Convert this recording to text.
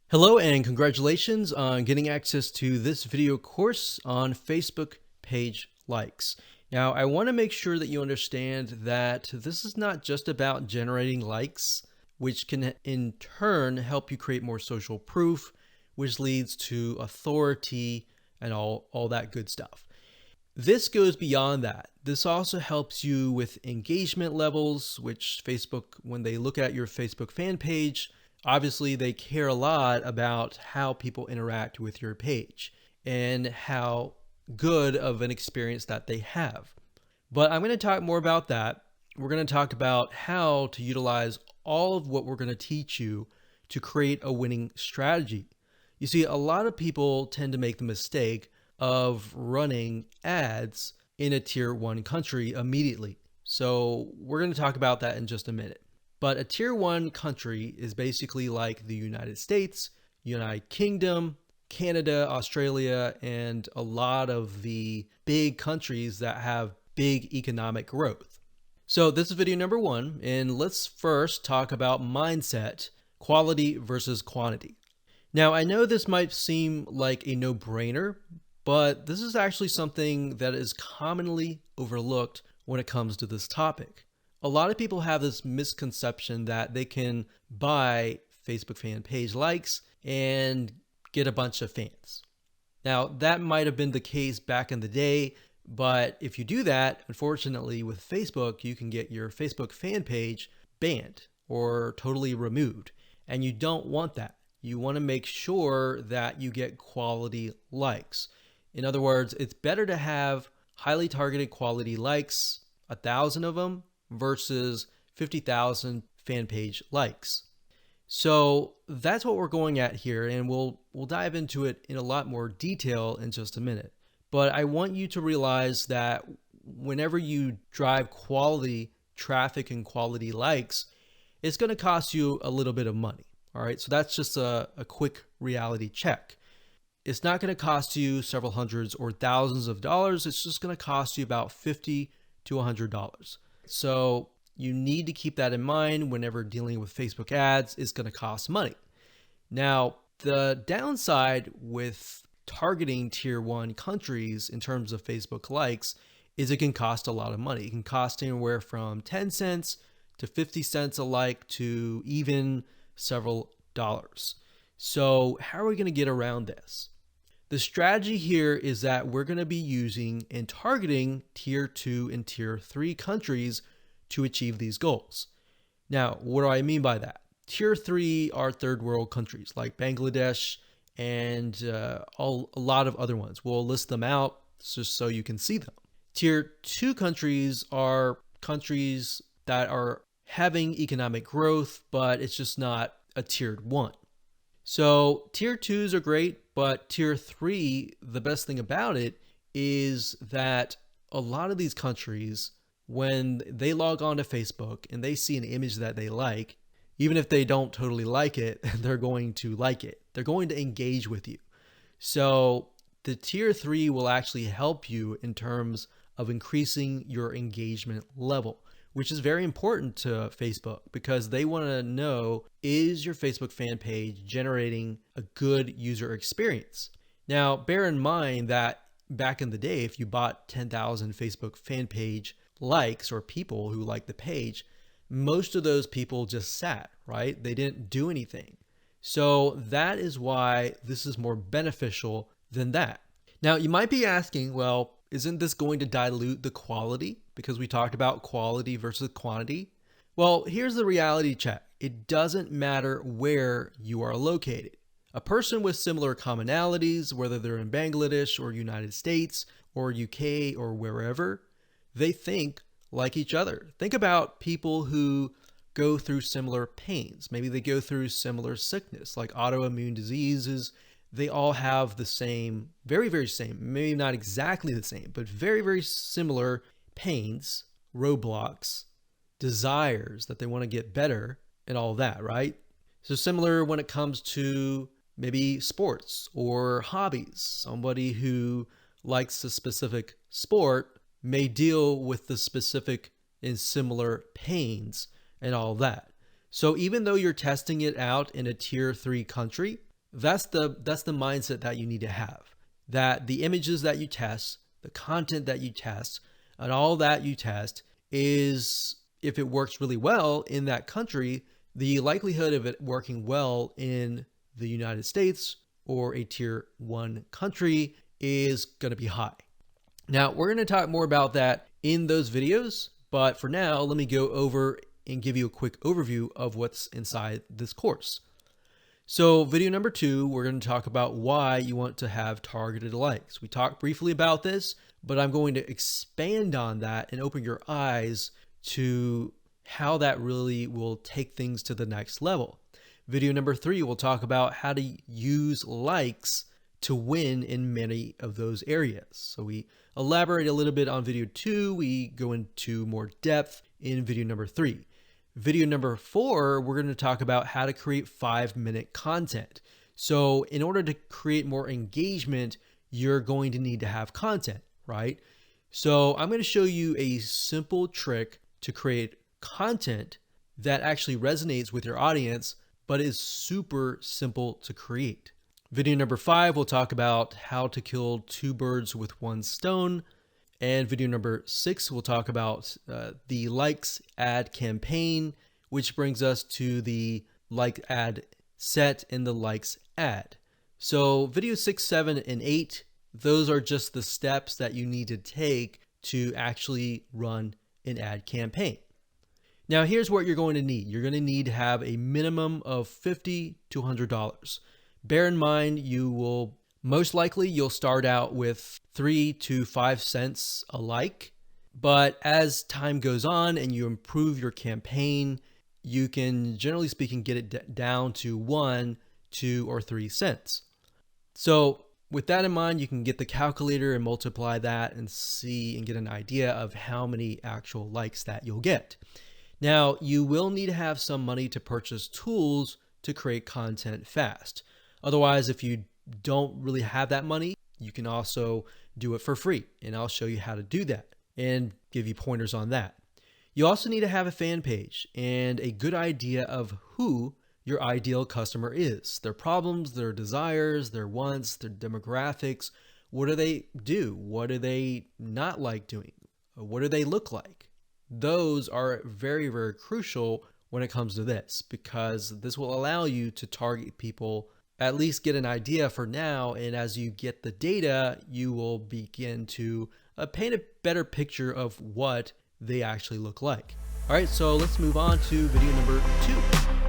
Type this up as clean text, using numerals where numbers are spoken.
Hello and congratulations on getting access to this video course on Facebook page likes. Now, I want to make sure that you understand that this is not just about generating likes, which can in turn help you create more social proof, which leads to authority and all that good stuff. This goes beyond that. This also helps you with engagement levels, which Facebook, when they look at your Facebook fan page, obviously they care a lot about how people interact with your page and how good of an experience that they have. But I'm going to talk more about that. We're going to talk about how to utilize all of what we're going to teach you to create a winning strategy. You see, a lot of people tend to make the mistake of running ads in a tier 1 country immediately. So we're going to talk about that in just a minute. But a tier 1 country is basically like the United States, United Kingdom, Canada, Australia, and a lot of the big countries that have big economic growth. So this is video number 1, and let's first talk about mindset, quality versus quantity. Now, I know this might seem like a no-brainer, but this is actually something that is commonly overlooked when it comes to this topic. A lot of people have this misconception that they can buy Facebook fan page likes and get a bunch of fans. Now, that might have been the case back in the day, but if you do that, unfortunately with Facebook, you can get your Facebook fan page banned or totally removed, and you don't want that. You want to make sure that you get quality likes. In other words, it's better to have highly targeted quality likes, 1,000 of them, versus 50,000 fan page likes. So that's what we're going at here, and we'll dive into it in a lot more detail in just a minute. But I want you to realize that whenever you drive quality traffic and quality likes, it's going to cost you a little bit of money. All right, so that's just a quick reality check. It's not going to cost you several hundreds or thousands of dollars. It's just going to cost you about $50 to $100. So you need to keep that in mind whenever dealing with Facebook ads. It's going to cost money. Now, the downside with targeting tier 1 countries in terms of Facebook likes is it can cost a lot of money. It can cost anywhere from 10 cents to 50 cents a like to even several dollars. So how are we going to get around this? The strategy here is that we're going to be using and targeting tier 2 and tier 3 countries to achieve these goals. Now, what do I mean by that? Tier 3 are third world countries like Bangladesh and a lot of other ones. We'll list them out just so you can see them. Tier 2 countries are countries that are having economic growth, but it's just not a tier 1. So tier 2s are great, but tier 3, the best thing about it is that a lot of these countries, when they log on to Facebook and they see an image that they like, even if they don't totally like it, they're going to like it. They're going to engage with you. So the tier 3 will actually help you in terms of increasing your engagement level, which is very important to Facebook because they want to know, is your Facebook fan page generating a good user experience? Now, bear in mind that back in the day, if you bought 10,000 Facebook fan page likes or people who liked the page, most of those people just sat, right? They didn't do anything. So that is why this is more beneficial than that. Now, you might be asking, well, isn't this going to dilute the quality? Because we talked about quality versus quantity. Well, here's the reality check. It doesn't matter where you are located. A person with similar commonalities, whether they're in Bangladesh or United States or UK or wherever, they think like each other. Think about people who go through similar pains. Maybe they go through similar sickness like autoimmune diseases. They all have the same, very, very same, maybe not exactly the same, but very, very similar pains, roadblocks, desires that they want to get better and all that, right? So similar when it comes to maybe sports or hobbies. Somebody who likes a specific sport may deal with the specific and similar pains and all that. So even though you're testing it out in a tier 3 country, That's the mindset that you need to have. That the images that you test, the content that you test, and all that you test is, if it works really well in that country, the likelihood of it working well in the United States or a tier 1 country is going to be high. Now, we're going to talk more about that in those videos, but for now, let me go over and give you a quick overview of what's inside this course. So video number 2, we're going to talk about why you want to have targeted likes. We talked briefly about this, but I'm going to expand on that and open your eyes to how that really will take things to the next level. Video number 3, we'll talk about how to use likes to win in many of those areas. So we elaborate a little bit on video 2. We go into more depth in video number 3. Video number 4, we're going to talk about how to create 5-minute content. So in order to create more engagement, you're going to need to have content, right? So I'm going to show you a simple trick to create content that actually resonates with your audience, but is super simple to create. Video number 5, we'll talk about how to kill 2 birds with 1 stone. And video number 6, we'll talk about the likes ad campaign, which brings us to the like ad set and the likes ad. So video 6, 7, and 8, those are just the steps that you need to take to actually run an ad campaign. Now here's what you're going to need. You're going to need to have a minimum of $50 to $100. Bear in mind, most likely you'll start out with 3 to 5 cents a like, but as time goes on and you improve your campaign, you can, generally speaking, get it down to 1, 2, or 3 cents. So with that in mind, you can get the calculator and multiply that and see and get an idea of how many actual likes that you'll get. Now, you will need to have some money to purchase tools to create content fast. Otherwise, if you don't really have that money, you can also do it for free. And I'll show you how to do that and give you pointers on that. You also need to have a fan page and a good idea of who your ideal customer is, their problems, their desires, their wants, their demographics. What do they do? What do they not like doing? What do they look like? Those are very, very crucial when it comes to this, because this will allow you to target people, at least get an idea for now. And as you get the data, you will begin to paint a better picture of what they actually look like. All right, so let's move on to video number 2.